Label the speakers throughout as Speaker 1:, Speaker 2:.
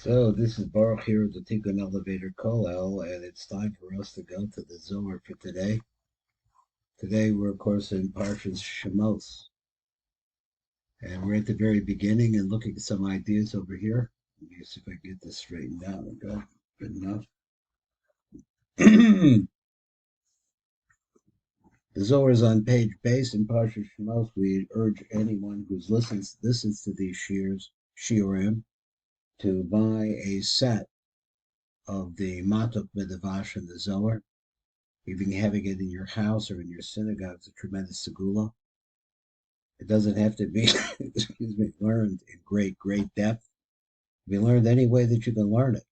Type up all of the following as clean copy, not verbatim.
Speaker 1: So this is Baruch here at the Tikkun Elevator Kollel, and it's time for us to go to the Zohar for today. Today we're of course in Parshas Shemos, and we're at the very beginning and looking at some ideas over here. Let me see if I get this straightened out. Good enough. The Zohar is on page base in Parshas Shemos. We urge anyone who listens to these shiurim, to buy a set of the Matok Medavash and the Zohar. Even having it in your house or in your synagogue is a tremendous segula. It doesn't have to be, learned in great depth. It can be learned any way that you can learn it,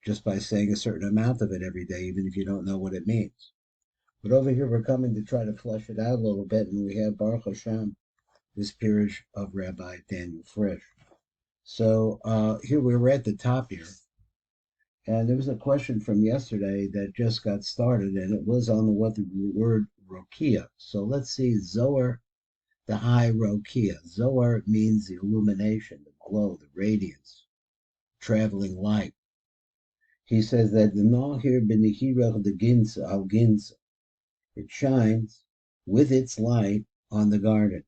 Speaker 1: just by saying a certain amount of it every day, even if you don't know what it means. But over here, we're coming to try to flesh it out a little bit, and we have Baruch Hashem, this peerage of Rabbi Daniel Frisch. So here we're at the top here, and there was a question from yesterday that just got started, and it was on the word Rokia. So let's see, Zohar, the high Rokia. Zohar means the illumination, the glow, the radiance, traveling light. He says that the Nahir b'nehirach the Ginza al Ginza, it shines with its light on the garden.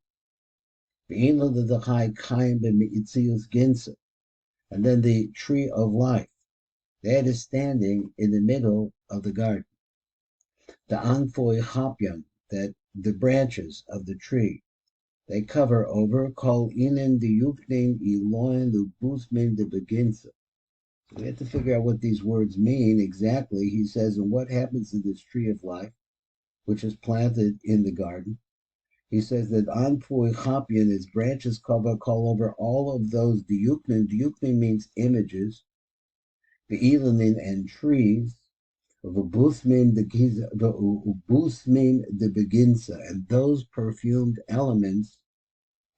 Speaker 1: And then the tree of life, that is standing in the middle of the garden. The Anfoy Chapyan, that the branches of the tree, they cover over Kol Inen the Yuknin Eloin Lubusmin the Beginsa. We have to figure out what these words mean exactly. He says, and what happens to this tree of life, which is planted in the garden? He says that Anfoy Chapyan, its branches cover over all of those Diyuknin. Diyuknin means images, the Elanin and trees, Ubusmin the Beginsa, and those perfumed elements,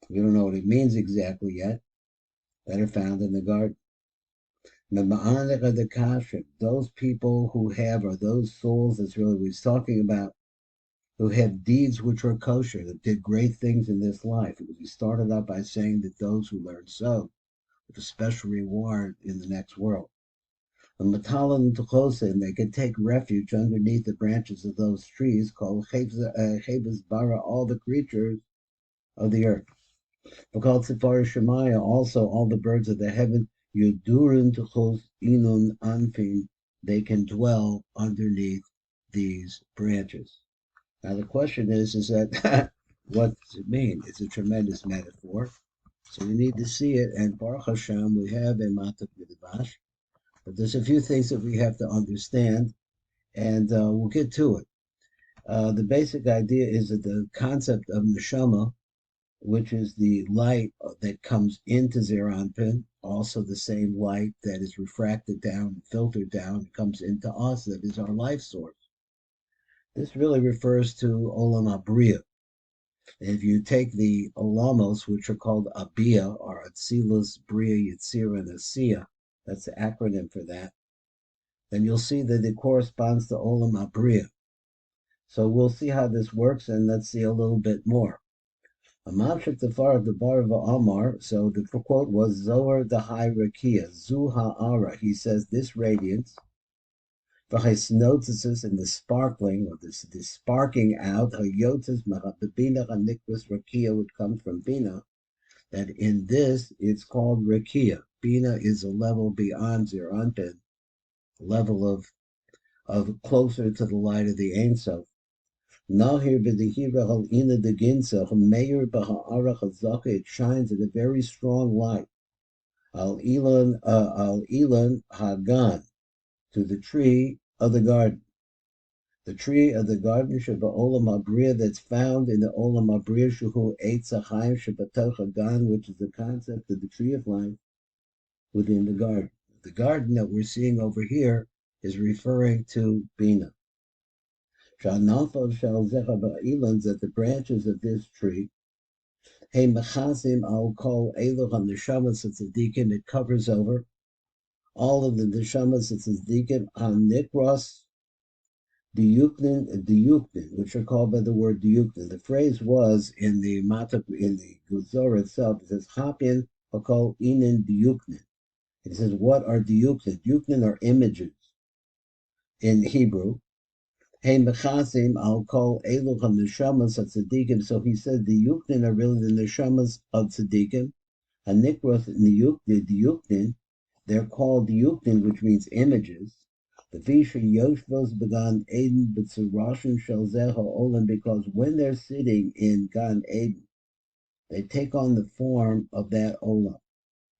Speaker 1: we don't know what it means exactly yet, that are found in the garden. Those people who have, or those souls, that's really what he's talking about, who have deeds which were kosher, that did great things in this life. Because he started out by saying that those who learn so have a special reward in the next world. And they can take refuge underneath the branches of those trees called Chebes Bara, all the creatures of the earth. Because Tzifar Shemaya, also all the birds of the heaven, Yudurin Tuchos Inun Anfin, they can dwell underneath these branches. Now the question is that what does it mean? It's a tremendous metaphor. So we need to see it, and Baruch Hashem, we have a Matok Midrash, but there's a few things that we have to understand, and we'll get to it. The basic idea is that the concept of neshama, which is the light that comes into Zeir Anpin, also the same light that is refracted down, filtered down, comes into us, that is our life source. This really refers to Olam Abriya. If you take the Olamos, which are called Abia, or Atzilus, Bria, Yitzira, and Asiya, that's the acronym for that, then you'll see that it corresponds to Olam Abriya. So we'll see how this works, and let's see a little bit more. Amamshik Tefar the Bar Amar, so the quote was Zohar the High Rakia, Zu Ha'ara. He says this radiance, notices in the sparkling, or the sparking out, Hayotis Mahabina Hanikwas Rakia, which comes from Bina, that in this it's called Rakia. Bina is a level beyond Zeir Anpin, level of closer to the light of the Ein Sof. Nahir b'dehira hal'ina deginsa meir b'ha'ara chazaka. It shines in a very strong light. Al ilan hagan, to the tree of the garden. The tree of the garden sheba olam abriya, that's found in the olam abriya shuhu eitz ha'chaim shebatoch hagan, which is the concept of the tree of life within the garden. The garden that we're seeing over here is referring to Bina. That the branches of this tree, I'll call Eloh Neshamas Tzadikim, it covers over all of the Neshamas Tzadikim, Nikros Diyuknin, which are called by the word Diyuknin. The phrase was in the Guzor itself, it says Chapin Hakol Inin Diyuknin. He says, what are diyuknin? Diyuknin are images in Hebrew. Hey mechasim al kol eluch neshamas of tzaddikim. So he said the yuknin are really the neshamas of tzaddikim. Hanikroth the yuknin, they're called yuknin, which means images. The Visha Yoshvos began Eden b'tzurashim shel zeha olam, because when they're sitting in Gan Eden, they take on the form of that olam.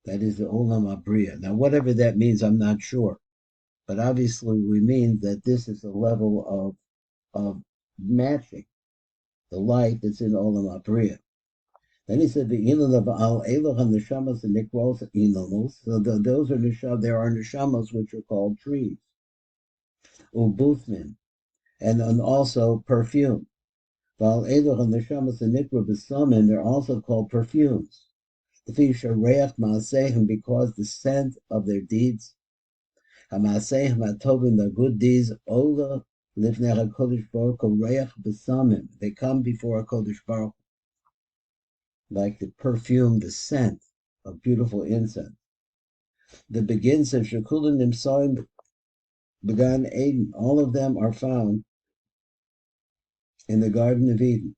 Speaker 1: That is the olam abriya. Now, whatever that means, I'm not sure, but obviously we mean that this is a level of matching the light that's in olam abriya. Then he said the ilan of al eloch and neshamas and nikros ilanos. So those are there are neshamas which are called trees, ubufnin, and also perfume. Val eloch and neshamas and nikro besamim, they're also called perfumes. The fisha reach maaseim, because the scent of their deeds, hamaaseim hatovim, the good deeds, ola lifnei hakodesh baruch hu reach besamim, they come before Kodesh Baruch, like the perfume, the scent of beautiful incense. The begins of Shekulim Nimsoim began Eden. All of them are found in the Garden of Eden.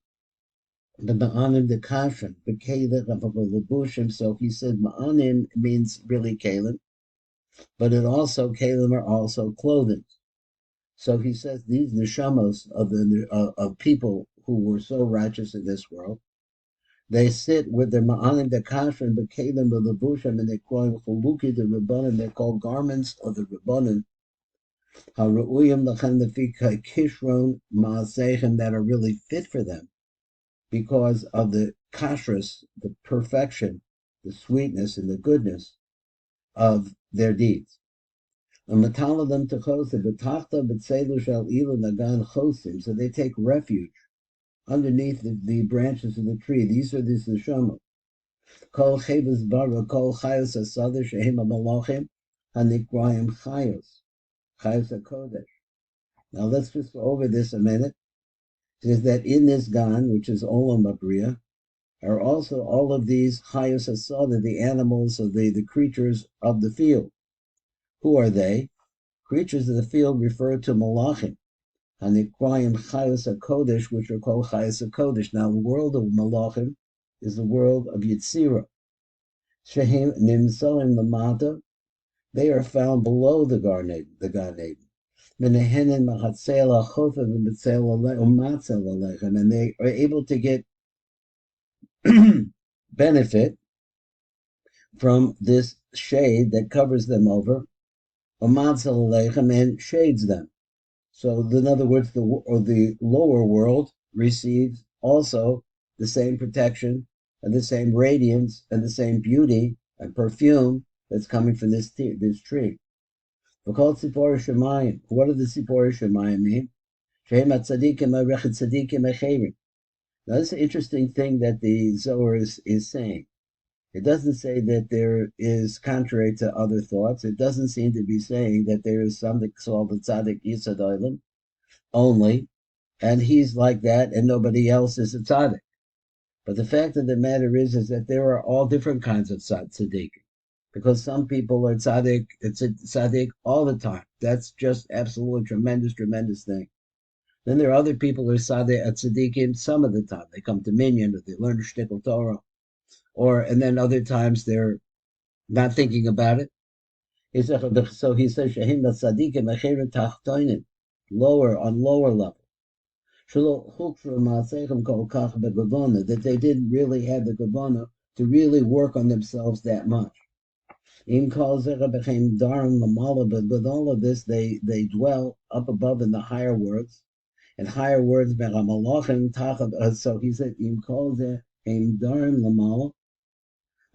Speaker 1: The Ma'anim, the Kashan, the Kaleb of Labushim. So he said Ma'anim means really Kaleb, but it also, Kaleb are also clothing. So he says these neshamos of people who were so righteous in this world, they sit with their ma'anim dekash and bekalim b'lebushim, and they call chuluki the rabbanim. They're called garments of the rabbanim. Haru'uyim lachem lefika kishron ma'asechem, that are really fit for them because of the kashrus, the perfection, the sweetness, and the goodness of their deeds. So they take refuge underneath the branches of the tree. These are the neshama. Kol chayvus bara, kol chayos asader shehem amalachim hanikrayim chayos hakodesh. Now let's just go over this a minute. It says that in this gan, which is olam abriya, are also all of these chayos asader, the animals of the creatures of the field. Who are they? Creatures of the field refer to malachim. Hanikrayim chayos hakodesh, which are called chayos hakodesh. Now the world of malachim is the world of Yitzira. Shehem nimsoim lamata, they are found below the Gan Eden. And they are able to get benefit from this shade that covers them over, and shades them. So, in other words, the lower world receives also the same protection and the same radiance and the same beauty and perfume that's coming from this tree. We're called Sipor Shemayim. What do the Sipor Shemayim mean? Now, this is an interesting thing that the Zohar is saying. It doesn't say that there is, contrary to other thoughts, it doesn't seem to be saying that there is something called the Tzaddik Yisad Olam only, and he's like that, and nobody else is a tzaddik. But the fact of the matter is that there are all different kinds of tzaddik, because some people are tzaddik, it's a tzaddik all the time. That's just absolutely tremendous thing. Then there are other people who are tzaddikim some of the time. They come to minyan, or they learn a shtickle Torah, and then other times they're not thinking about it. So he says, Shahim tzaddikim acherim tachtoinin, on lower level. That they didn't really have the kavana to really work on themselves that much. But with all of this, they dwell up above in the higher worlds. And higher words, so he said,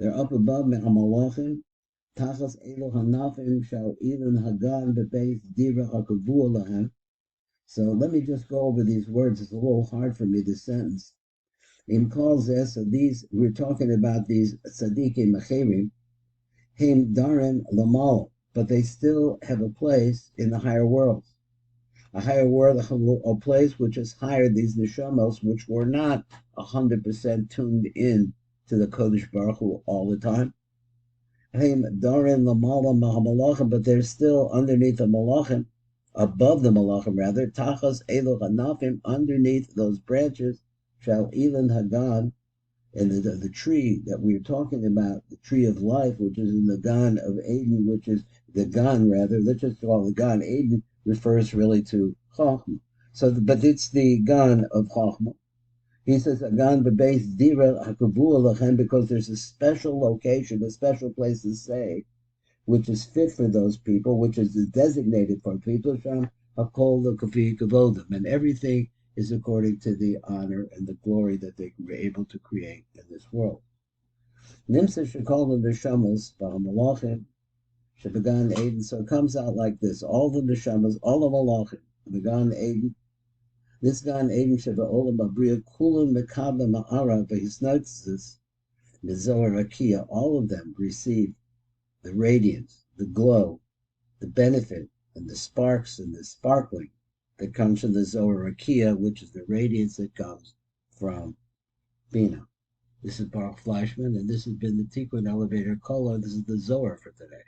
Speaker 1: they're up above me'amalachim. Tachas elu hanafim shall even hagan bebeis dira akavu lahem. So let me just go over these words. It's a little hard for me, this sentence. In calls this, so these, we're talking about these tzaddikim machirim, him darim lamal, but they still have a place in the higher worlds. A higher world, a place which is higher, these neshamos, which were not 100% tuned in to the Kodesh Baruch Hu all the time. Darim Lamala Mahamalachim, but they're still underneath the Malachim, above the Malachim rather, Tachas Elo Hanafim, underneath those branches, Shal Elon Hagan, and the tree that we're talking about, the tree of life, which is in the Gan of Eden, which is the Gan rather, let's just call it the Gan. Eden refers really to Chachma. So, but it's the Gan of Chachma. He says, Agan b'beis dira hakavu alachem, because there's a special location, a special place to stay, which is fit for those people, which is designated for people, Sham hakol l'kafi kavodim, and everything is according to the honor and the glory that they were able to create in this world. Nimsa shekol neshamas b'hamalachim shebegan Eden. So it comes out like this: all the neshamas, all the malachim, the Gan Eden. This Gan Eden Sheba Olam Abriya Kulam Mekaba Ma'ara Behisnotis Mizoar Rakia, all of them receive the radiance, the glow, the benefit, and the sparks and the sparkling that comes from the Zohar Rakia, which is the radiance that comes from Bina. This is Baruch Flashman, and this has been the Tikkun Elevator Kola. This is the Zohar for today.